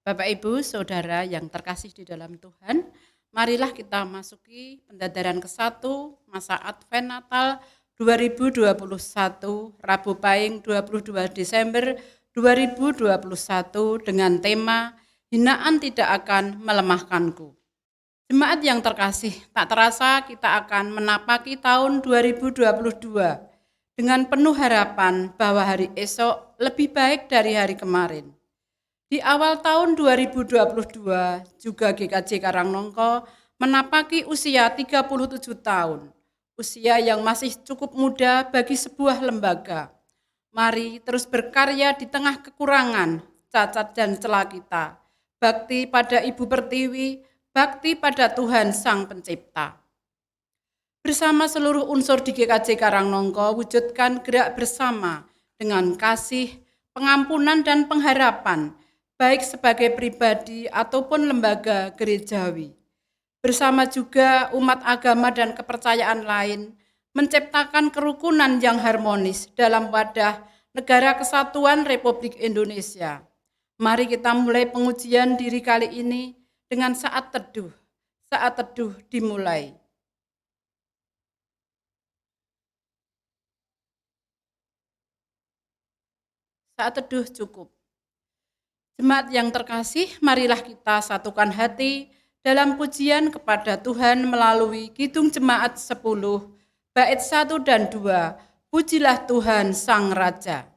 Bapak, Ibu, Saudara yang terkasih di dalam Tuhan, marilah kita masuki pendadaran ke-1 masa Advent Natal 2021, Rabu Pahing 22 Desember 2021 dengan tema Hinaan Tidak Akan Melemahkanku. Jemaat yang terkasih, tak terasa kita akan menapaki tahun 2022 dengan penuh harapan bahwa hari esok lebih baik dari hari kemarin. Di awal tahun 2022, juga GKJ Karangnongko menapaki usia 37 tahun, usia yang masih cukup muda bagi sebuah lembaga. Mari terus berkarya di tengah kekurangan, cacat dan celah kita. Bakti pada Ibu Pertiwi, bakti pada Tuhan Sang Pencipta. Bersama seluruh unsur di GKJ Karangnongko, wujudkan gerak bersama dengan kasih, pengampunan dan pengharapan, baik sebagai pribadi ataupun lembaga gerejawi. Bersama juga umat agama dan kepercayaan lain, menciptakan kerukunan yang harmonis dalam wadah Negara Kesatuan Republik Indonesia. Mari kita mulai pengujian diri kali ini dengan saat teduh. Saat teduh dimulai. Saat teduh cukup. Jemaat yang terkasih, marilah kita satukan hati dalam pujian kepada Tuhan melalui Kidung Jemaat 10, bait 1 dan 2, Pujilah Tuhan Sang Raja.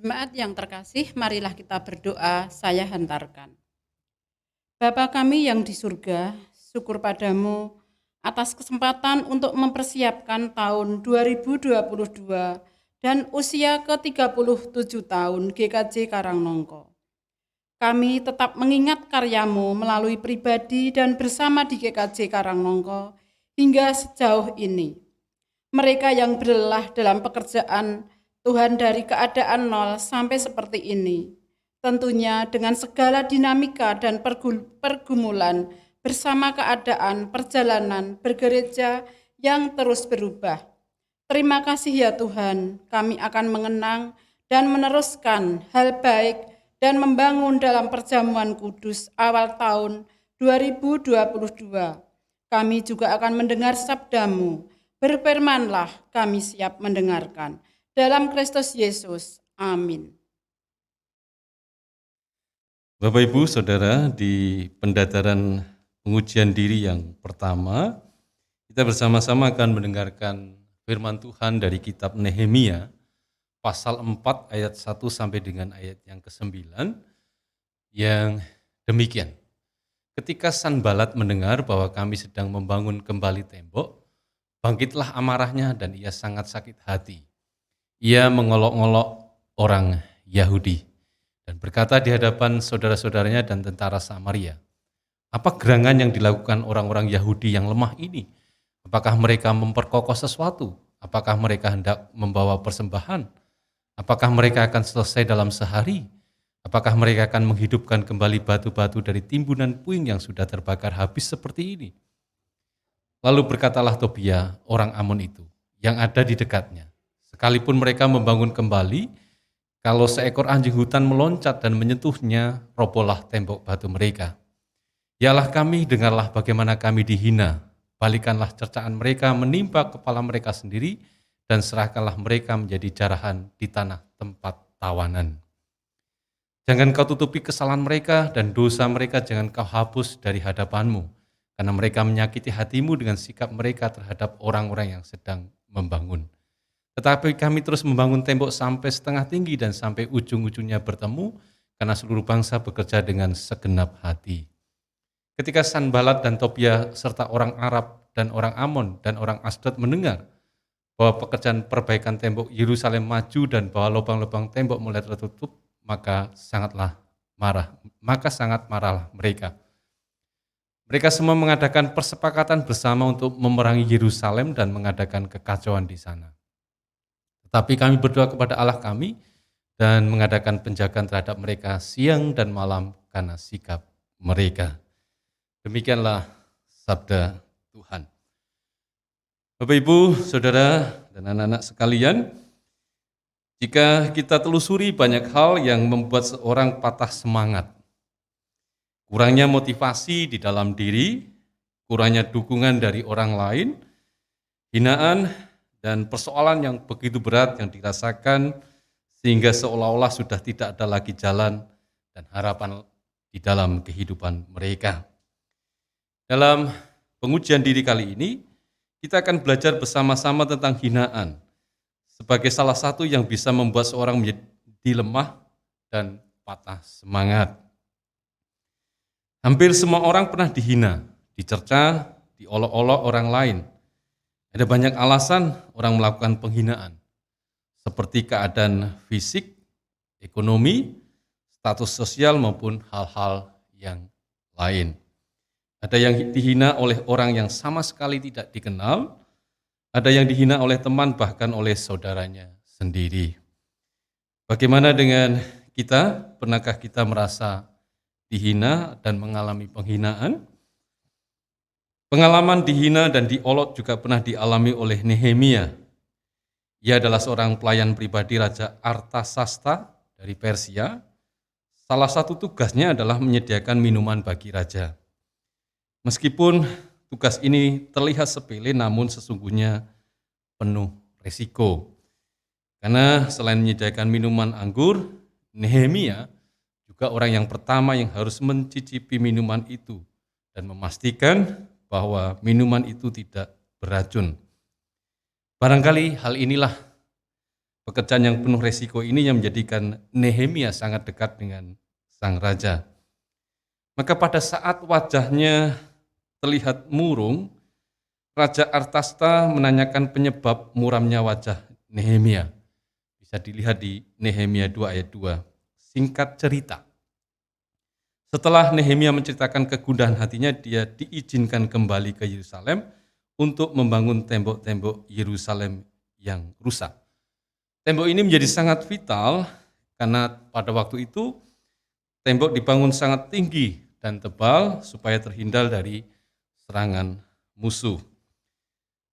Jemaat yang terkasih, marilah kita berdoa, saya hantarkan. Bapa kami yang di surga, syukur padamu atas kesempatan untuk mempersiapkan tahun 2022 dan usia ke-37 tahun GKJ Karangnongko. Kami tetap mengingat karyamu melalui pribadi dan bersama di GKJ Karangnongko hingga sejauh ini. Mereka yang berlelah dalam pekerjaan Tuhan dari keadaan nol sampai seperti ini, tentunya dengan segala dinamika dan pergumulan bersama keadaan perjalanan bergereja yang terus berubah. Terima kasih ya Tuhan, kami akan mengenang dan meneruskan hal baik dan membangun dalam perjamuan kudus awal tahun 2022. Kami juga akan mendengar sabdamu, berfirmanlah, kami siap mendengarkan. Dalam Kristus Yesus. Amin. Bapak Ibu Saudara, di pendadaran pengujian diri yang pertama, kita bersama-sama akan mendengarkan firman Tuhan dari kitab Nehemia, pasal 4 ayat 1 sampai dengan ayat yang ke-9, yang demikian. Ketika Sanbalat mendengar bahwa kami sedang membangun kembali tembok, bangkitlah amarahnya dan ia sangat sakit hati. Ia mengolok-olok orang Yahudi dan berkata di hadapan saudara-saudaranya dan tentara Samaria, "Apa gerangan yang dilakukan orang-orang Yahudi yang lemah ini? Apakah mereka memperkokoh sesuatu? Apakah mereka hendak membawa persembahan? Apakah mereka akan selesai dalam sehari? Apakah mereka akan menghidupkan kembali batu-batu dari timbunan puing yang sudah terbakar habis seperti ini?" Lalu berkatalah Tobia, orang Amon itu, yang ada di dekatnya, "Sekalipun mereka membangun kembali, kalau seekor anjing hutan meloncat dan menyentuhnya, robohlah tembok batu mereka. Yalah kami, dengarlah bagaimana kami dihina. Balikanlah cercaan mereka menimpa kepala mereka sendiri, dan serahkanlah mereka menjadi jarahan di tanah tempat tawanan. Jangan kau tutupi kesalahan mereka, dan dosa mereka jangan kau hapus dari hadapanmu, karena mereka menyakiti hatimu dengan sikap mereka terhadap orang-orang yang sedang membangun. Tetapi kami terus membangun tembok sampai setengah tinggi dan sampai ujung-ujungnya bertemu, karena seluruh bangsa bekerja dengan segenap hati." Ketika Sanbalat dan Tobia serta orang Arab dan orang Amon dan orang Asdod mendengar bahwa pekerjaan perbaikan tembok Yerusalem maju dan bahwa lubang-lubang tembok mulai tertutup, maka sangat marahlah mereka. Mereka semua mengadakan persepakatan bersama untuk memerangi Yerusalem dan mengadakan kekacauan di sana. Tetapi kami berdoa kepada Allah kami dan mengadakan penjagaan terhadap mereka siang dan malam karena sikap mereka. Demikianlah sabda Tuhan. Bapak, Ibu, Saudara, dan anak-anak sekalian, jika kita telusuri banyak hal yang membuat seorang patah semangat, kurangnya motivasi di dalam diri, kurangnya dukungan dari orang lain, hinaan, dan persoalan yang begitu berat yang dirasakan, sehingga seolah-olah sudah tidak ada lagi jalan dan harapan di dalam kehidupan mereka. Dalam pengujian diri kali ini, kita akan belajar bersama-sama tentang hinaan sebagai salah satu yang bisa membuat seorang menjadi lemah dan patah semangat. Hampir semua orang pernah dihina, dicerca, diolok-olok orang lain. Ada banyak alasan orang melakukan penghinaan, seperti keadaan fisik, ekonomi, status sosial, maupun hal-hal yang lain. Ada yang dihina oleh orang yang sama sekali tidak dikenal, ada yang dihina oleh teman, bahkan oleh saudaranya sendiri. Bagaimana dengan kita? Pernahkah kita merasa dihina dan mengalami penghinaan? Pengalaman dihina dan diolok juga pernah dialami oleh Nehemia. Ia adalah seorang pelayan pribadi Raja Artasasta dari Persia. Salah satu tugasnya adalah menyediakan minuman bagi raja. Meskipun tugas ini terlihat sepele, namun sesungguhnya penuh risiko. Karena selain menyediakan minuman anggur, Nehemia juga orang yang pertama yang harus mencicipi minuman itu dan memastikan bahwa minuman itu tidak beracun. Barangkali hal inilah pekerjaan yang penuh risiko ini yang menjadikan Nehemia sangat dekat dengan sang raja. Maka pada saat wajahnya terlihat murung, Raja Artasasta menanyakan penyebab muramnya wajah Nehemia. Bisa dilihat di Nehemia 2 ayat 2. Singkat cerita, setelah Nehemia menceritakan kegundahan hatinya, dia diizinkan kembali ke Yerusalem untuk membangun tembok-tembok Yerusalem yang rusak. Tembok ini menjadi sangat vital karena pada waktu itu tembok dibangun sangat tinggi dan tebal supaya terhindar dari serangan musuh.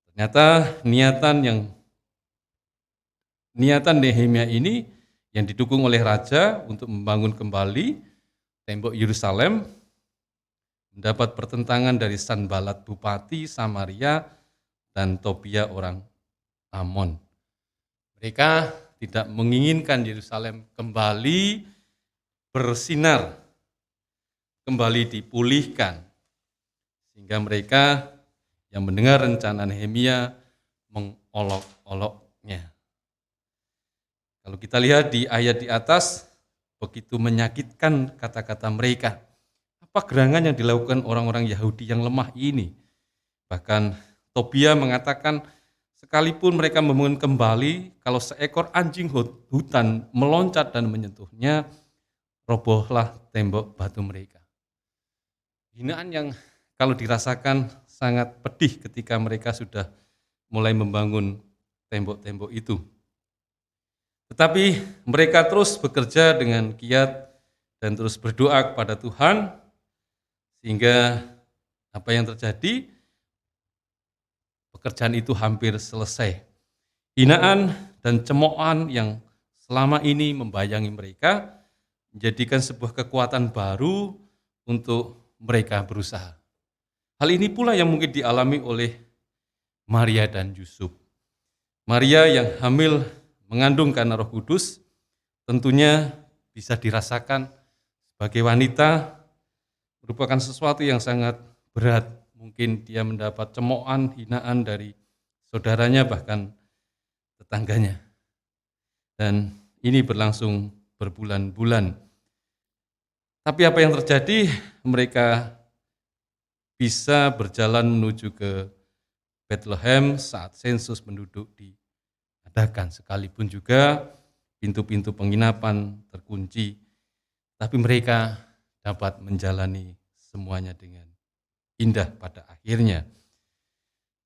Ternyata niatan Nehemia ini yang didukung oleh raja untuk membangun kembali tembok Yerusalem mendapat pertentangan dari Sanbalat bupati Samaria dan Tobia orang Amon. Mereka tidak menginginkan Yerusalem kembali bersinar, kembali dipulihkan. Sehingga mereka yang mendengar rencana Nehemia mengolok-oloknya. Kalau kita lihat di ayat di atas, begitu menyakitkan kata-kata mereka. Apa gerangan yang dilakukan orang-orang Yahudi yang lemah ini? Bahkan Tobia mengatakan, sekalipun mereka membangun kembali, kalau seekor anjing hutan meloncat dan menyentuhnya, robohlah tembok batu mereka. Hinaan yang kalau dirasakan sangat pedih ketika mereka sudah mulai membangun tembok-tembok itu. Tetapi mereka terus bekerja dengan giat dan terus berdoa kepada Tuhan, sehingga apa yang terjadi, pekerjaan itu hampir selesai. Hinaan dan cemoohan yang selama ini membayangi mereka menjadikan sebuah kekuatan baru untuk mereka berusaha. Hal ini pula yang mungkin dialami oleh Maria dan Yusuf. Maria yang hamil mengandung karena Roh Kudus tentunya bisa dirasakan sebagai wanita merupakan sesuatu yang sangat berat. Mungkin dia mendapat cemoohan, hinaan dari saudaranya bahkan tetangganya. Dan ini berlangsung berbulan-bulan. Tapi apa yang terjadi? Mereka bisa berjalan menuju ke Bethlehem saat sensus penduduk diadakan. Sekalipun juga pintu-pintu penginapan terkunci, tapi mereka dapat menjalani semuanya dengan indah pada akhirnya.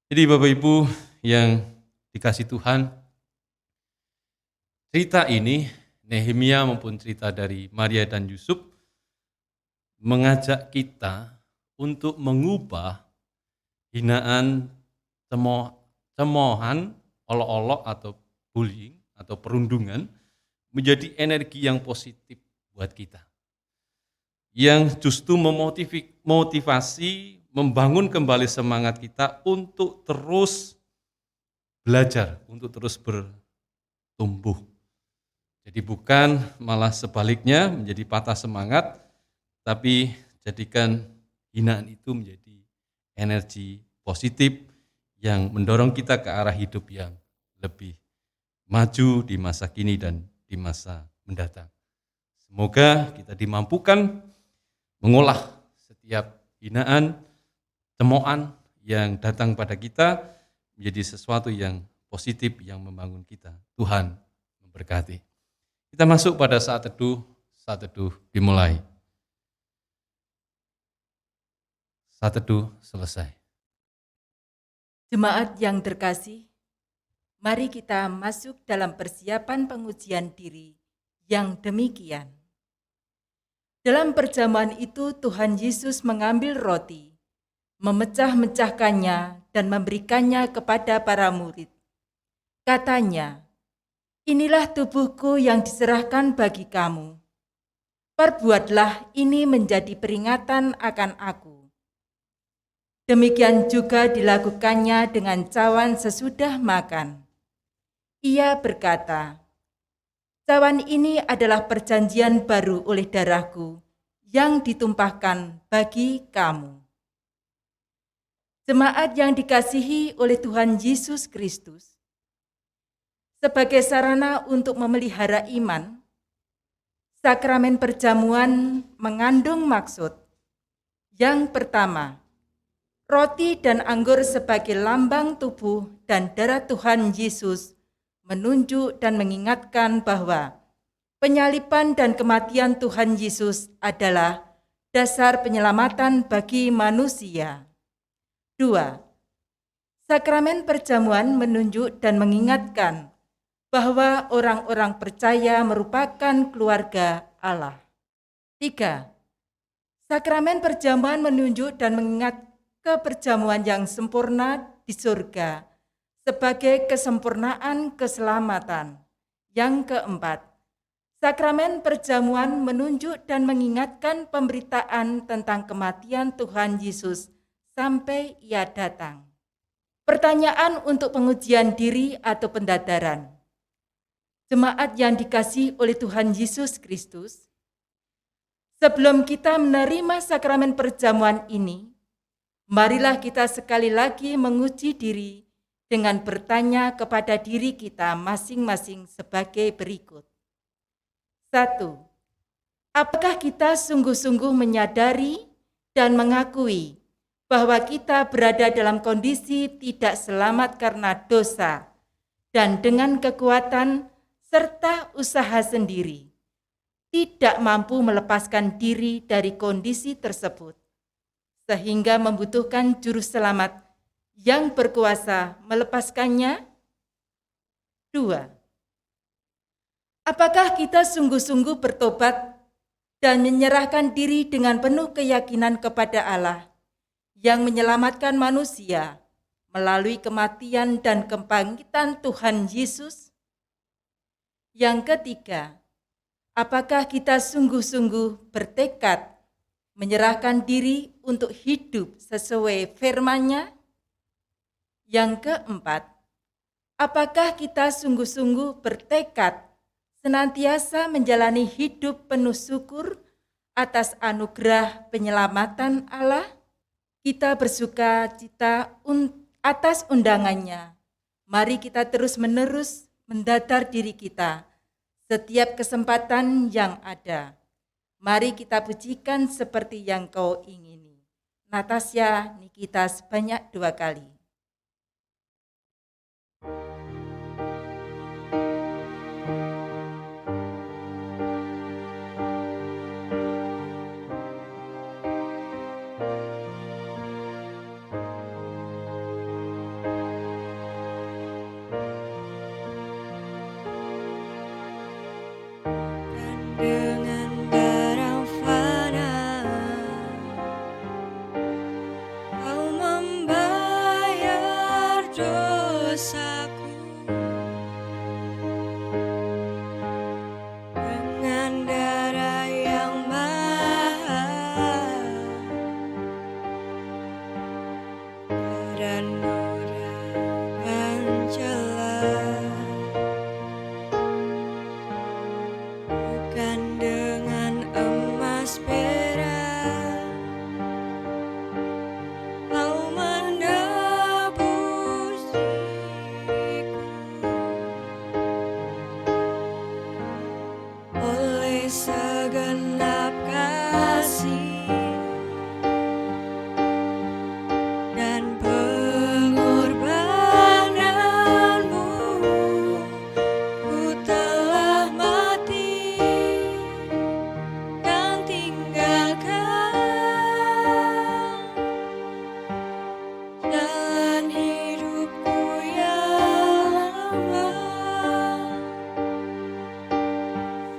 Jadi Bapak Ibu yang dikasih Tuhan, cerita ini, Nehemia maupun cerita dari Maria dan Yusuf, mengajak kita untuk mengubah hinaan, cemoohan, olok-olok atau bullying atau perundungan menjadi energi yang positif buat kita. Yang justru memotivasi, membangun kembali semangat kita untuk terus belajar, untuk terus bertumbuh. Jadi bukan malah sebaliknya menjadi patah semangat, tapi jadikan hinaan itu menjadi energi positif yang mendorong kita ke arah hidup yang lebih maju di masa kini dan di masa mendatang. Semoga kita dimampukan mengolah setiap hinaan, cemoohan yang datang pada kita menjadi sesuatu yang positif yang membangun kita. Tuhan memberkati. Kita masuk pada saat teduh dimulai. Saat teduh selesai. Jemaat yang terkasih, mari kita masuk dalam persiapan pengujian diri yang demikian. Dalam perjamuan itu Tuhan Yesus mengambil roti, memecah-mecahkannya dan memberikannya kepada para murid. Katanya, "Inilah tubuhku yang diserahkan bagi kamu. Perbuatlah ini menjadi peringatan akan aku." Demikian juga dilakukannya dengan cawan sesudah makan. Ia berkata, "Cawan ini adalah perjanjian baru oleh darahku yang ditumpahkan bagi kamu." Jemaat yang dikasihi oleh Tuhan Yesus Kristus, sebagai sarana untuk memelihara iman, sakramen perjamuan mengandung maksud. Yang pertama, roti dan anggur sebagai lambang tubuh dan darah Tuhan Yesus menunjuk dan mengingatkan bahwa penyaliban dan kematian Tuhan Yesus adalah dasar penyelamatan bagi manusia. 2. Sakramen perjamuan menunjuk dan mengingatkan bahwa orang-orang percaya merupakan keluarga Allah. 3. Sakramen perjamuan menunjuk dan mengingat keperjamuan yang sempurna di surga sebagai kesempurnaan keselamatan. Yang keempat, sakramen perjamuan menunjuk dan mengingatkan pemberitaan tentang kematian Tuhan Yesus sampai Ia datang. Pertanyaan untuk pengujian diri atau pendadaran. Jemaat yang dikasihi oleh Tuhan Yesus Kristus, sebelum kita menerima sakramen perjamuan ini, marilah kita sekali lagi menguji diri dengan bertanya kepada diri kita masing-masing sebagai berikut. 1. Apakah kita sungguh-sungguh menyadari dan mengakui bahwa kita berada dalam kondisi tidak selamat karena dosa dan dengan kekuatan serta usaha sendiri tidak mampu melepaskan diri dari kondisi tersebut, sehingga membutuhkan juru selamat yang berkuasa melepaskannya. 2. Apakah kita sungguh-sungguh bertobat dan menyerahkan diri dengan penuh keyakinan kepada Allah yang menyelamatkan manusia melalui kematian dan kebangkitan Tuhan Yesus? Yang ketiga, apakah kita sungguh-sungguh bertekad menyerahkan diri untuk hidup sesuai firman-Nya? Yang keempat, apakah kita sungguh-sungguh bertekad senantiasa menjalani hidup penuh syukur atas anugerah penyelamatan Allah? Kita bersuka cita atas undangannya. Mari kita terus-menerus mendadar diri kita setiap kesempatan yang ada. Mari kita pujikan seperti yang Kau ingini. Natasha Nikita sebanyak 2 kali. Dengan barang fana, Kau membayar dosaku. Dengan darah yang mahal, darah noda dan jelas. Bukan dengan emas perak, Kau menebus diriku. Oleh segenap kasih dan pengorbananmu, ku telah mati dan tinggalkan jalan hidupku yang lama.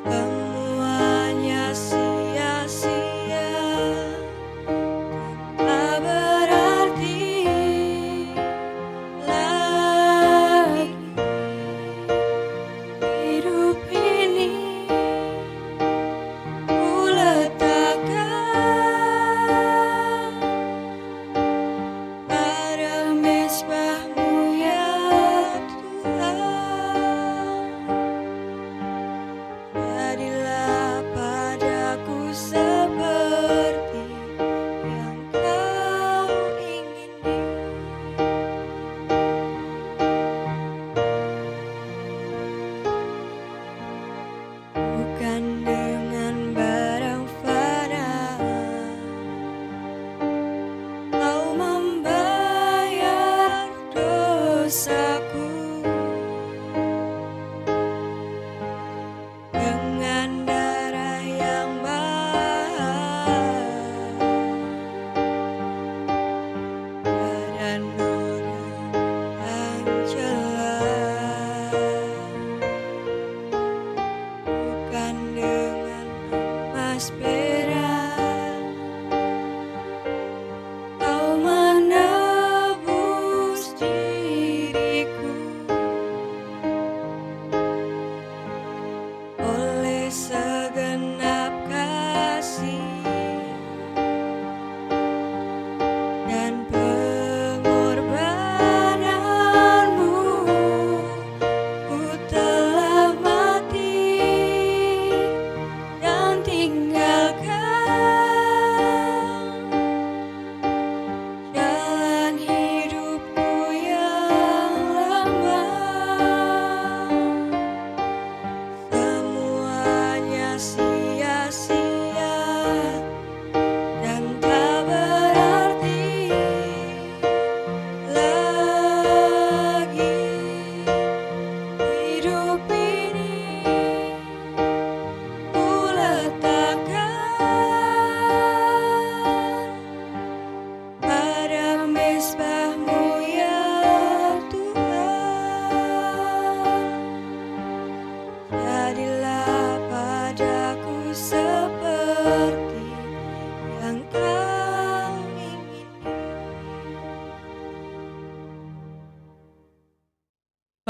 Semuanya sia-sia, tak berarti lagi. Hidup ini ku letakkan pada mezbah-Mu ya Tuhan. Jadilah padaku seperti yang Kau ingini. Bukan dengan barang fana, Kau membayar dosaku. Dengan darah yang mahal, darah noda yang jelas. Bukan dengan emas perak, Kau menebus diriku. Oleh segenap kasih dan pengorbananmu, ku telah mati dan tinggalkan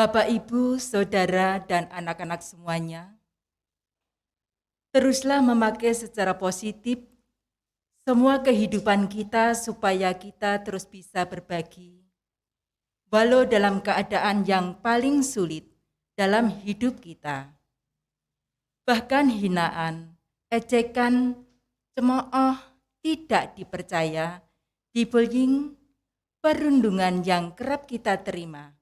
Bapak, Ibu, Saudara, dan anak-anak semuanya, teruslah memakai secara positif semua kehidupan kita supaya kita terus bisa berbagi, walau dalam keadaan yang paling sulit dalam hidup kita. Bahkan hinaan, ejekan, cemooh, tidak dipercaya, dibullying, perundungan yang kerap kita terima,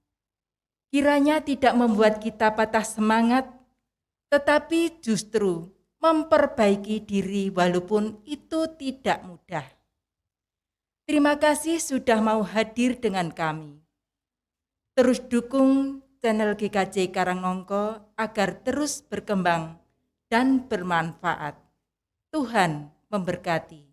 kiranya tidak membuat kita patah semangat, tetapi justru memperbaiki diri walaupun itu tidak mudah. Terima kasih sudah mau hadir dengan kami. Terus dukung channel GKJ Karangnongko agar terus berkembang dan bermanfaat. Tuhan memberkati.